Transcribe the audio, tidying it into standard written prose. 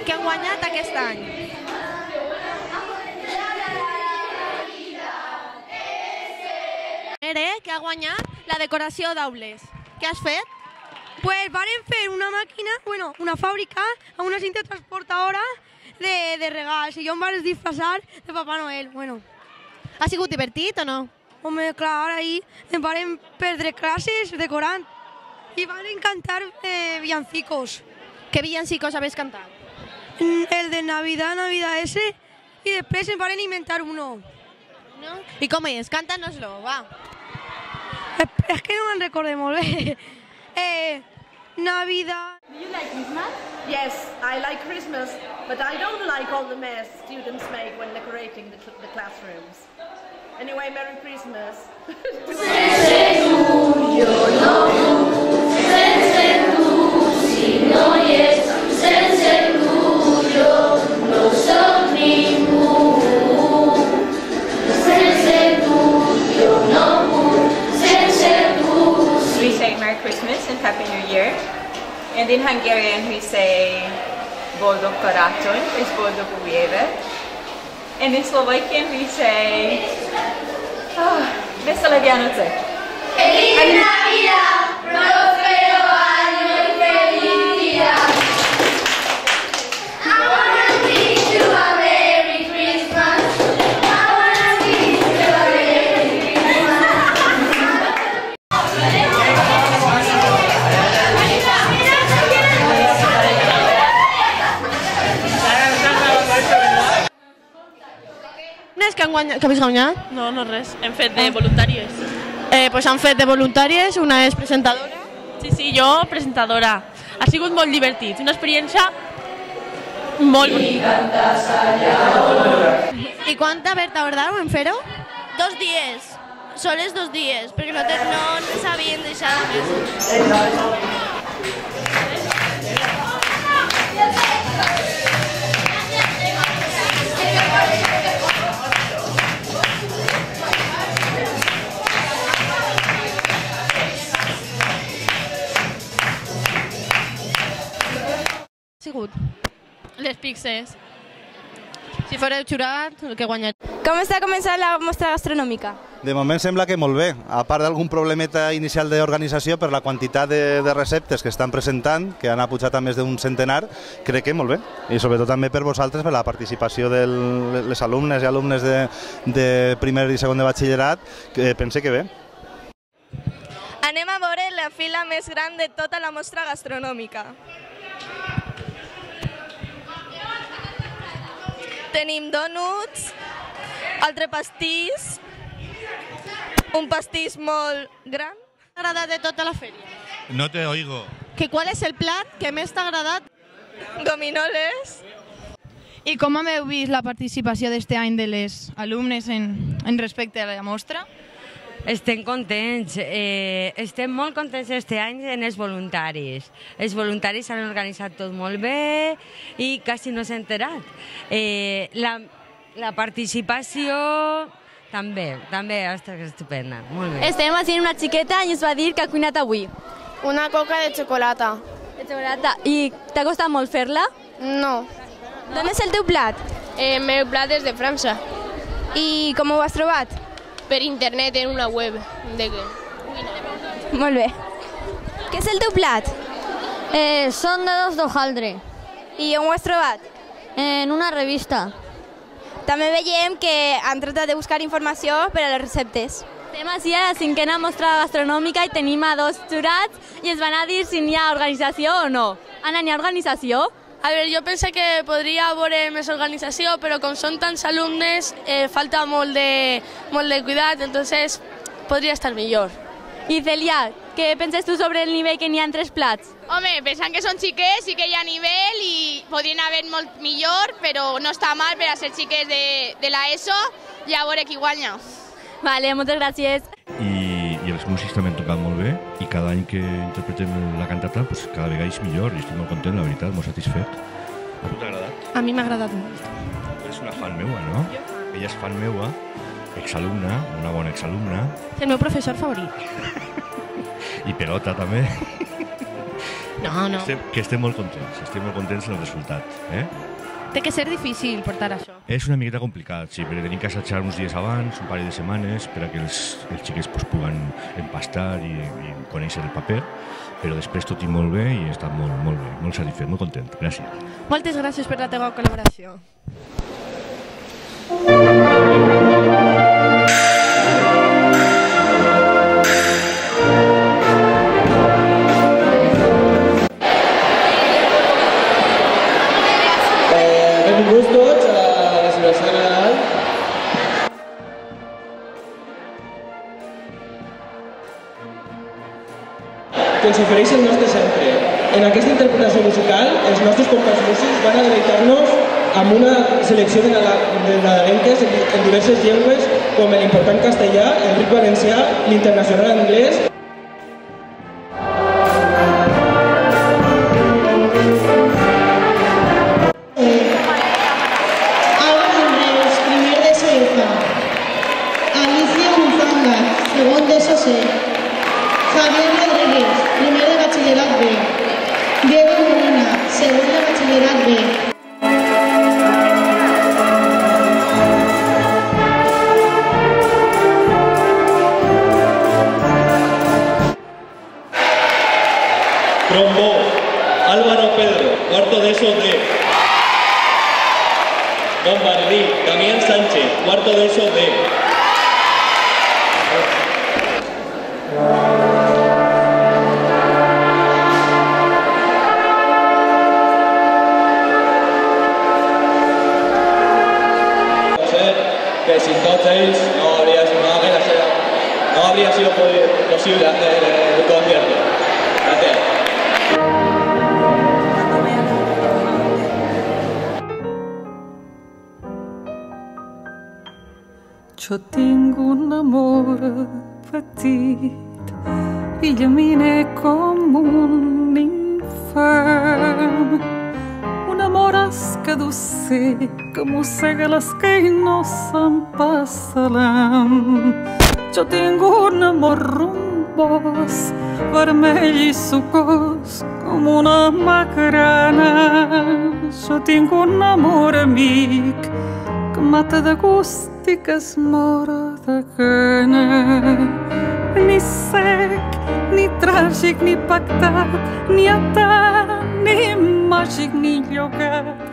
que han guanyat aquest any? Que ha guanyat la decoració d'aules. Què has fet? Pues varen fer una màquina, una fàbrica amb una cinta transportadora de regals i jo em vaig disfressar de Papà Noel. Ha sigut divertit o no? Home, clar, ahir em varen perdre classes decorant i varen cantar villancicos. Què villancicos habéis cantat? El de Navidad, Navidad ese, i després em varen inventar uno. No? I com és? Cántanoslo, va. És que no me'n recordé molt bé. Navidad. Do you like Christmas? Yes, I like Christmas, but I don't like all the mess students make when decorating the classrooms. Anyway, Merry Christmas. We say Merry Christmas and Happy New Year. And in Hungarian we say Boldog Karácsony, és Boldog Új évet. And in Slovakian we say Veselé Vianoce. Feliz Navidad, próspero año y feliz día. I wanna wish you a Merry Christmas. I wanna wish you a Merry Christmas. Quines que habéis guanyat? No, no res. Hem fet de voluntàries. Pues han fet de voluntàries, una és presentadora. Sí, jo presentadora. Ha sigut molt divertit, una experiència molt bonica. I quant tardàreu en fer-ho? 2 dies, sols 2 dies, perquè no ens havien deixat més. Sigut. Les pixes. Si fareu jurat, el que guanyat. Com està començant la mostra gastronòmica? De moment sembla que molt bé, a part d'algun problemeta inicial d'organització per la quantitat de receptes que estan presentant, que han pujat a més d'un centenar, crec que molt bé. I sobretot també per vosaltres, per la participació de les alumnes i alumnes de primer i segon de batxillerat, que pense que bé. Anem a veure la fila més gran de tota la mostra gastronòmica. Tenim dònuts, altre pastís, un pastís molt gran. T'ha agradat de tota la fèria? No te oigo. ¿Cuál es el plat que més t'ha agradat? Gominoles. I com heu vist la participació d'este any de les alumnes en respecte a la mostra? Estem contents, estem molt contents este any en els voluntaris. Els voluntaris han organitzat tot molt bé i quasi no s'ha enterat. La participació també ha estat estupenda, molt bé. Estem fent una xiqueta i ens va dir que ha cuinat avui. Una coca de xocolata. De xocolata. I t'ha costat molt fer-la? No. D'on és el teu plat? El meu plat és de França. I com ho has trobat? Per internet, en una web. Molt bé. Què és el teu plat? Són dedos d'hojaldre. I on ho has trobat? En una revista. També veiem que han tratat de buscar informació per a les receptes. Estem així a la 5a mostra gastronòmica i tenim a 2 jurats i ens van a dir si n'hi ha organització o no. Anna, n'hi ha organització? A veure, jo penso que podria haver més organització, però com són tants alumnes, falta molt de cuidat, entonces podria estar millor. I Celia, què penses tu sobre el nivell que n'hi ha en 3 plats? Home, pensant que són xiquets, sí que hi ha nivell i podrien haver molt millor, però no està mal per a ser xiquets de l'ESO i a veure qui guanya. Vale, moltes gràcies. I els músics també han tocat molt bé i cada any que interpretem la cantata pues, cada vegada és millor i estic molt content, la veritat, molt satisfet. A tu t'ha agradat? A mi m'ha agradat molt. És una fan meua, no? Ella és fan meua, exalumna, una bona exalumna. És el meu professor favorit. I pelota també. No. Que estem molt contents del resultat. Té que ser difícil portar això. És una miqueta complicat, sí, perquè tenim que assajar uns dies abans, un parell de setmanes, per a que els xiquets puguen empastar i conèixer el paper, però després tot i molt bé i he estat molt bé, molt satisfet, molt content. Gràcies. Moltes gràcies per la teva col·laboració. Benvinguts tots a la celebració de Nadal. Que ens ofereix el nostre centre. En aquesta interpretació musical, els nostres companys músics van a deleitar-nos amb una selecció de nadalenques en diverses llengües com l'important castellà, el ric valencià, l'internacional anglès. Segon d'ESO C. Javier Rodríguez, primer de batxillerat B. Diego Molina, segon de batxillerat B. Trombó, Álvaro Pedro, cuarto de ESO D. Bombardí, Damián Sánchez, cuarto de ESO D. Que sin todos ellos no habría sido posible hacer el concierto. Gracias. Jo tinc un amor petit, il·lumina com un infant. Un amor escadusser que mossega l'esquer i no se'n passa l'am. Jo tinc un amor rumbós, vermell i sucós com una macarana. Jo tinc un amor amic que mata de gust i que es mora de gana. Ni sec, ni tràgic, ni pactat, ni atat, ni màgic, ni llogat.